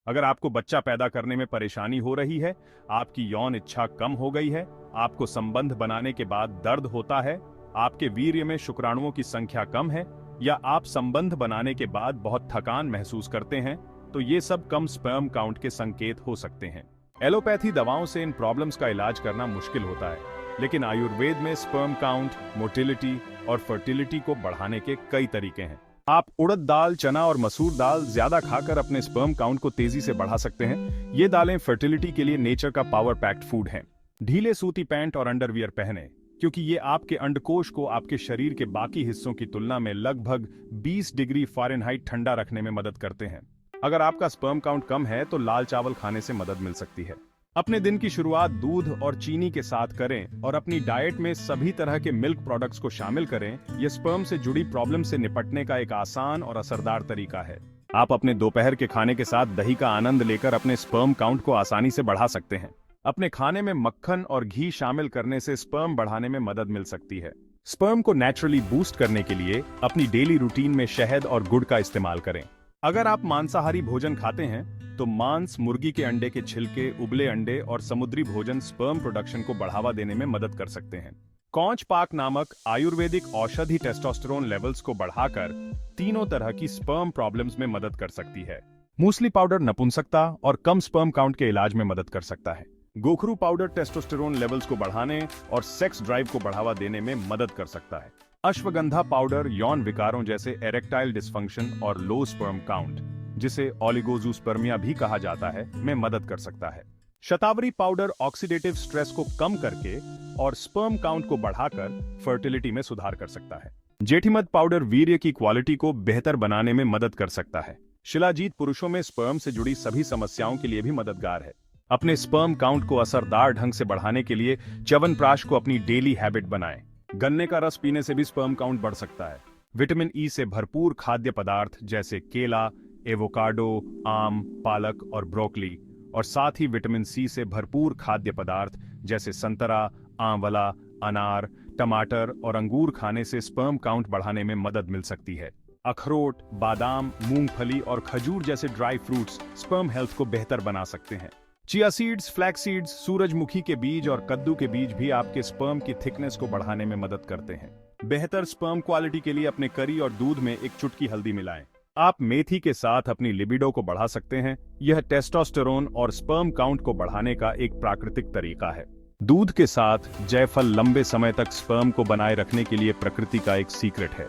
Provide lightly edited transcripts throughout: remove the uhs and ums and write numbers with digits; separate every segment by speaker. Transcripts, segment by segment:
Speaker 1: अगर आपको बच्चा पैदा करने में परेशानी हो रही है, आपकी यौन इच्छा कम हो गई है, आपको संबंध बनाने के बाद दर्द होता है, आपके वीर्य में शुक्राणुओं की संख्या कम है, या आप संबंध बनाने के बाद बहुत थकान महसूस करते हैं, तो ये सब कम स्पर्म काउंट के संकेत हो सकते हैं। एलोपैथी दवाओं से इन प्रॉब्लम्स का इलाज करना मुश्किल होता है, लेकिन आयुर्वेद में स्पर्म काउंट, मोटिलिटी और फर्टिलिटी को बढ़ाने के कई तरीके हैं। आप उड़द दाल, चना और मसूर दाल ज्यादा खाकर अपने स्पर्म काउंट को तेजी से बढ़ा सकते हैं। ये दालें फर्टिलिटी के लिए नेचर का पावर पैक्ड फूड हैं। ढीले सूती पैंट और अंडरवियर पहने, क्योंकि ये आपके अंडकोश को आपके शरीर के बाकी हिस्सों की तुलना में लगभग 20 डिग्री फ़ारेनहाइट ठंडा रखने में मदद करते हैं। अगर आपका स्पर्म काउंट कम है तो लाल चावल खाने से मदद मिल सकती है। अपने दिन की शुरुआत दूध और चीनी के साथ करें और अपनी डाइट में सभी तरह के मिल्क प्रोडक्ट्स को शामिल करें। यह स्पर्म से जुड़ी प्रॉब्लम से निपटने का एक आसान और असरदार तरीका है। आप अपने दोपहर के खाने के साथ दही का आनंद लेकर अपने स्पर्म काउंट को आसानी से बढ़ा सकते हैं। अपने खाने में मक्खन और घी शामिल करने से स्पर्म बढ़ाने में मदद मिल सकती है। स्पर्म को नेचुरली बूस्ट करने के लिए अपनी डेली रूटीन में शहद और गुड़ का इस्तेमाल करें। अगर आप मांसाहारी भोजन खाते हैं तो मांस, मुर्गी के अंडे के छिलके, उबले अंडे और समुद्री भोजन स्पर्म प्रोडक्शन को बढ़ावा देने में मदद कर सकते हैं। कौच पाक नामक आयुर्वेदिक औषधि टेस्टोस्टेरोन लेवल्स को बढ़ाकर तीनों तरह की स्पर्म प्रॉब्लम्स में मदद कर सकती है। मूसली पाउडर नपुंसकता और कम स्पर्म काउंट के इलाज में मदद कर सकता है। गोखरू पाउडर टेस्टोस्टेरोन लेवल्स को बढ़ाने और सेक्स ड्राइव को बढ़ावा देने में मदद कर सकता है। अश्वगंधा पाउडर यौन विकारों जैसे एरेक्टाइल डिस्फंक्शन और लो स्पर्म काउंट, जिसे ओलिगोजूस्पर्मिया भी कहा जाता है, में मदद कर सकता है। शतावरी पाउडर ऑक्सीडेटिव स्ट्रेस को कम करके और स्पर्म काउंट को बढ़ाकर फर्टिलिटी में सुधार कर सकता है। जेठीमध पाउडर वीर्य की क्वालिटी को बेहतर बनाने में मदद कर सकता है। शिलाजीत पुरुषों में स्पर्म से जुड़ी सभी समस्याओं के लिए भी मददगार है। अपने स्पर्म काउंट को असरदार ढंग से बढ़ाने के लिए च्यवनप्राश को अपनी डेली हैबिट बनाएं। गन्ने का रस पीने से भी स्पर्म काउंट बढ़ सकता है। विटामिन ई से भरपूर खाद्य पदार्थ जैसे केला, एवोकाडो, आम, पालक और ब्रोकली, और साथ ही विटामिन सी से भरपूर खाद्य पदार्थ जैसे संतरा, आंवला, अनार, टमाटर और अंगूर खाने से स्पर्म काउंट बढ़ाने में मदद मिल सकती है। अखरोट, बादाम, मूंगफली और खजूर जैसे ड्राई फ्रूट्स स्पर्म हेल्थ को बेहतर बना सकते हैं। चिया सीड्स, फ्लैक्स सीड्स, सूरजमुखी के बीज और कद्दू के बीज भी आपके स्पर्म की थिकनेस को बढ़ाने में मदद करते हैं। बेहतर स्पर्म क्वालिटी के लिए अपने करी और दूध में एक चुटकी हल्दी मिलाएं। आप मेथी के साथ अपनी लिबिडो को बढ़ा सकते हैं। यह टेस्टोस्टेरोन और स्पर्म काउंट को बढ़ाने का एक प्राकृतिक तरीका है। दूध के साथ जायफल लंबे समय तक स्पर्म को बनाए रखने के लिए प्रकृति का एक सीक्रेट है।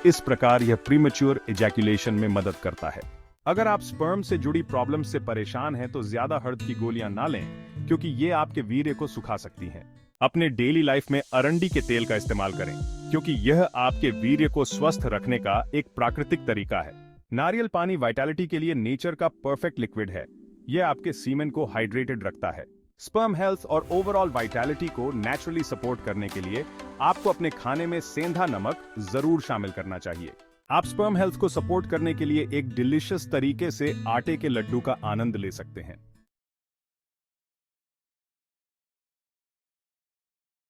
Speaker 1: इस प्रकार यह प्रीमेच्योर इजैक्यूलेशन में मदद करता है। अगर आप स्पर्म से जुड़ी प्रॉब्लम से परेशान हैं तो ज्यादा हर्द की गोलियां ना लें, क्योंकि ये आपके वीर्य को सुखा सकती हैं। अपने डेली लाइफ में अरंडी के तेल का इस्तेमाल करें, क्योंकि यह आपके वीर्य को स्वस्थ रखने का एक प्राकृतिक तरीका है। नारियल पानी वाइटैलिटी के लिए नेचर का परफेक्ट लिक्विड है। यह आपके सीमेन को हाइड्रेटेड रखता है। स्पर्म हेल्थ और ओवरऑल वाइटैलिटी को नेचुरली सपोर्ट करने के लिए आपको अपने खाने में सेंधा नमक जरूर शामिल करना चाहिए। आप स्पर्म हेल्थ को सपोर्ट करने के लिए एक डिलीशियस तरीके से आटे के लड्डू का आनंद ले सकते हैं।